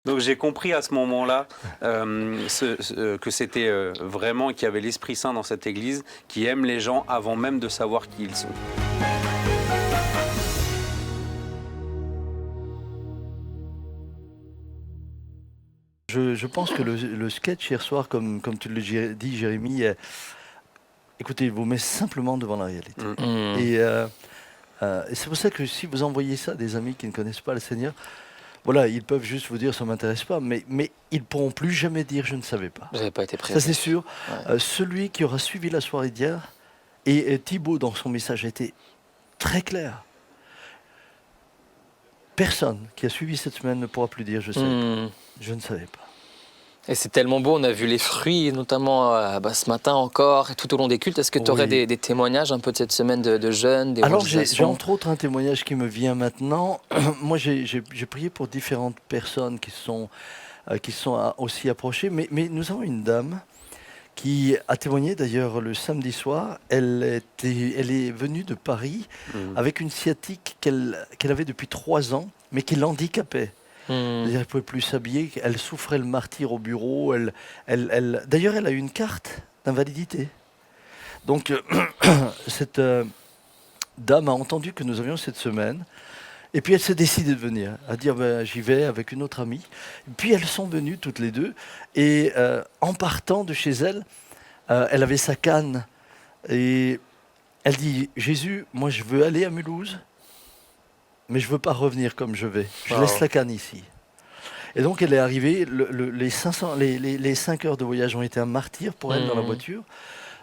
Donc j'ai compris à ce moment-là que c'était vraiment qu'il y avait l'Esprit Saint dans cette église qui aime les gens avant même de savoir qui ils sont. Je pense que le sketch hier soir, comme tu le dis, Jérémy, écoutez, il vous met simplement devant la réalité. Mm. Et c'est pour ça que si vous envoyez ça à des amis qui ne connaissent pas le Seigneur, voilà, ils peuvent juste vous dire ça m'intéresse pas, mais ils pourront plus jamais dire je ne savais pas. Vous n'avez pas été prêt. Ça c'est sûr. Ouais. Celui qui aura suivi la soirée d'hier, et Thibaut dans son message a été très clair. Personne qui a suivi cette semaine ne pourra plus dire je savais pas. Je ne savais pas. Et c'est tellement beau, on a vu les fruits, notamment ce matin encore, et tout au long des cultes. Est-ce que tu aurais des témoignages un peu de cette semaine de jeunes, des Alors j'ai entre autres un témoignage qui me vient maintenant. Moi j'ai prié pour différentes personnes qui sont aussi approchées, mais nous avons une dame qui a témoigné d'ailleurs le samedi soir. Elle est venue de Paris avec une sciatique qu'elle avait depuis 3 ans, mais qui l'handicapait. Elle ne pouvait plus s'habiller, elle souffrait le martyre au bureau. D'ailleurs, elle a eu une carte d'invalidité. Donc, cette dame a entendu que nous avions cette semaine. Et puis, elle s'est décidée de venir, à dire j'y vais avec une autre amie. Et puis, elles sont venues toutes les deux. Et en partant de chez elle, elle avait sa canne. Et elle dit Jésus, moi, je veux aller à Mulhouse, mais je ne veux pas revenir comme je vais. Je laisse la canne ici. Et donc elle est arrivée, les 5 heures de voyage ont été un martyr pour elle dans la voiture.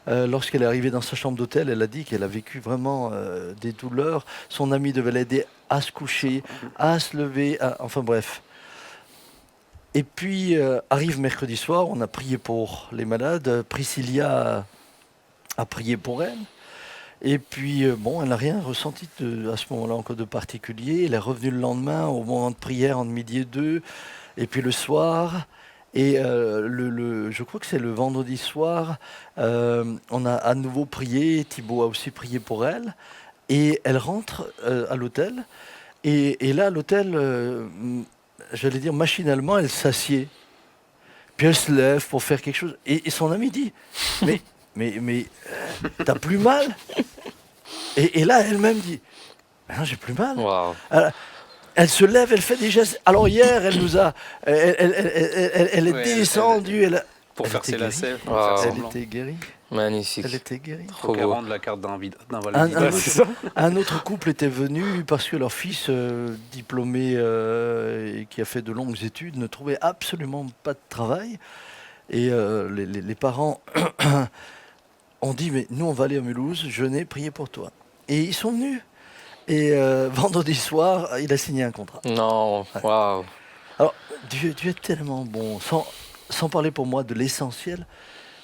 Lorsqu'elle est arrivée dans sa chambre d'hôtel, elle a dit qu'elle a vécu vraiment des douleurs. Son ami devait l'aider à se coucher, à se lever, enfin bref. Et puis arrive mercredi soir, on a prié pour les malades. Priscilla a prié pour elle. Et puis, elle n'a rien ressenti à ce moment-là encore de particulier. Elle est revenue le lendemain au moment de prière entre midi et 2, et puis le soir. Et je crois que c'est le vendredi soir, on a à nouveau prié. Thibaut a aussi prié pour elle. Et elle rentre à l'hôtel. Et là, à l'hôtel, j'allais dire machinalement, elle s'assied. Puis elle se lève pour faire quelque chose. Et son ami dit, mais t'as plus mal? Et là, elle-même dit, non, j'ai plus mal. Wow. Elle se lève, elle fait des gestes. Alors hier, elle nous a, elle est descendue. Pour faire ses lacets. Elle était guérie. Magnifique. Elle était guérie. Faut qu'elle rende la carte d'invalidité. Un autre couple était venu parce que leur fils, diplômé et qui a fait de longues études, ne trouvait absolument pas de travail. Et les parents ont dit, mais nous on va aller à Mulhouse, je n'ai prié pour toi. Et ils sont venus. Et vendredi soir, il a signé un contrat. Non, waouh. Alors, Dieu est tellement bon. Sans parler pour moi de l'essentiel,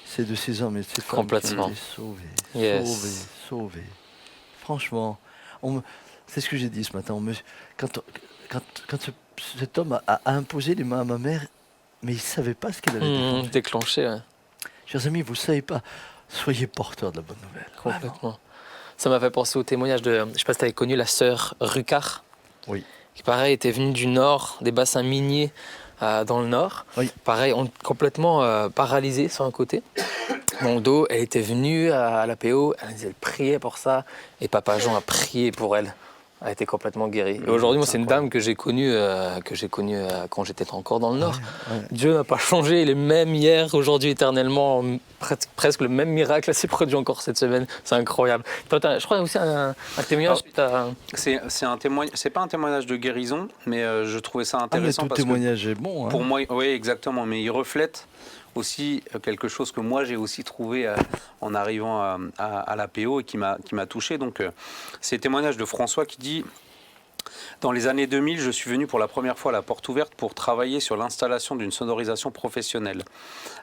c'est de ces hommes et de ces femmes qui ont été sauvés. Franchement, c'est ce que j'ai dit ce matin. Quand cet homme a imposé les mains à ma mère, mais il ne savait pas ce qu'il avait déclenché. Ouais. Chers amis, vous ne savez pas, soyez porteurs de la bonne nouvelle. Complètement. Vraiment. Ça m'a fait penser au témoignage de, je ne sais pas si tu avais connu la sœur Rucard. Oui. Qui pareil était venue du nord, des bassins miniers dans le nord. Oui. Pareil, complètement paralysée sur un côté. Mon dos, elle était venue à l'APO, elle priait pour ça, et Papa Jean a prié pour elle. Elle était complètement guérie. Et aujourd'hui, moi, c'est une dame que j'ai connue quand j'étais encore dans le Nord. Ouais. Dieu n'a pas changé, il est même hier, aujourd'hui, éternellement. Presque le même miracle s'est produit encore cette semaine. C'est incroyable. Je crois aussi un témoignage. C'est un témoignage. C'est pas un témoignage de guérison, mais je trouvais ça intéressant. Mais tout témoignage est bon. Hein. Pour moi, oui, exactement. Mais il reflète aussi quelque chose que moi j'ai aussi trouvé en arrivant à l'APO et qui m'a touché. Donc c'est le témoignage de François qui dit: dans les années 2000, je suis venu pour la première fois à la porte ouverte pour travailler sur l'installation d'une sonorisation professionnelle.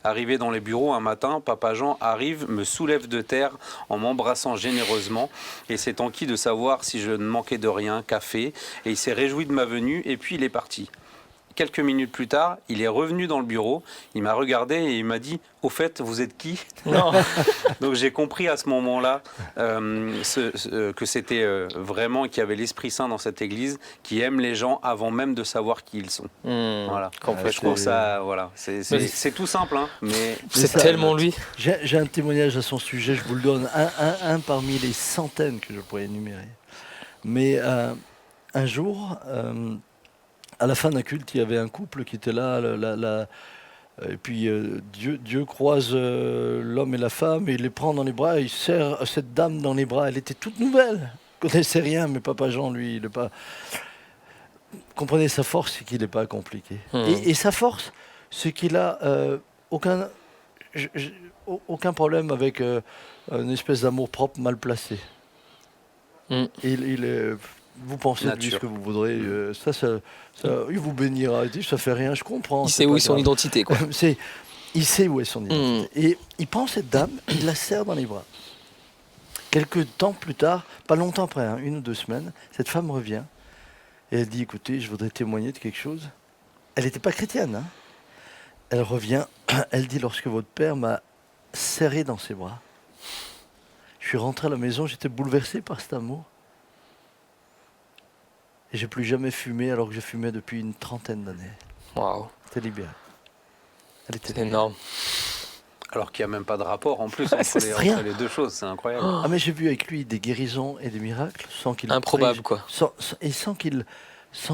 Arrivé dans les bureaux un matin, Papa Jean arrive, me soulève de terre en m'embrassant généreusement et s'est enquis de savoir si je ne manquais de rien, café, et il s'est réjoui de ma venue et puis il est parti. quelques minutes plus tard, il est revenu dans le bureau, il m'a regardé et il m'a dit « Au fait, vous êtes qui ?» Non. Donc j'ai compris à ce moment-là que c'était vraiment qu'il y avait l'Esprit Saint dans cette église qui aime les gens avant même de savoir qui ils sont. Voilà. Complètement. Je trouve ça, voilà, c'est tout simple, hein, mais C'est ça, tellement lui. J'ai un témoignage à son sujet, je vous le donne, un parmi les centaines que je pourrais énumérer. Mais un jour, à la fin d'un culte, il y avait un couple qui était là, et puis Dieu croise l'homme et la femme, et il les prend dans les bras, et il serre cette dame dans les bras. Elle était toute nouvelle, ne connaissait rien, mais Papa Jean, lui, il n'est pas... Comprenez, sa force, c'est qu'il n'est pas compliqué. Et sa force, c'est qu'il a aucun problème avec une espèce d'amour propre mal placé. Il est... Vous pensez de lui ce que vous voudrez, il vous bénira, il dit ça fait rien, je comprends. Il sait où est son identité, quoi. Il sait où est son identité. Et il prend cette dame, il la serre dans les bras. Quelques temps plus tard, pas longtemps après, 1 ou 2 semaines, cette femme revient et elle dit écoutez, je voudrais témoigner de quelque chose. Elle n'était pas chrétienne. Hein. Elle revient, elle dit lorsque votre père m'a serré dans ses bras, je suis rentré à la maison, j'étais bouleversé par cet amour. Et j'ai plus jamais fumé alors que je fumais depuis une 30aine d'années. Waouh. C'était libéré. Elle était C'est énorme. alors qu'il n'y a même pas de rapport en plus entre les deux choses, c'est incroyable. Ah mais j'ai vu avec lui des guérisons et des miracles sans qu'il Improbable, prie, quoi. sans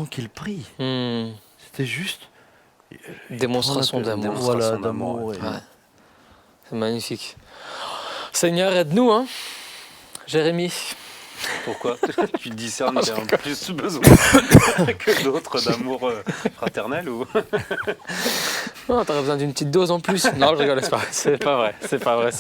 qu'il prie. C'était juste Démonstration d'amour. Voilà, d'amour. Ouais. C'est magnifique. Seigneur, aide-nous, hein. Jérémie. Pourquoi? Tu discernes qu'il y a un plus besoin que d'autres d'amour fraternel ou? Non, t'aurais besoin d'une petite dose en plus. Non, je rigole, c'est pas vrai. C'est pas vrai.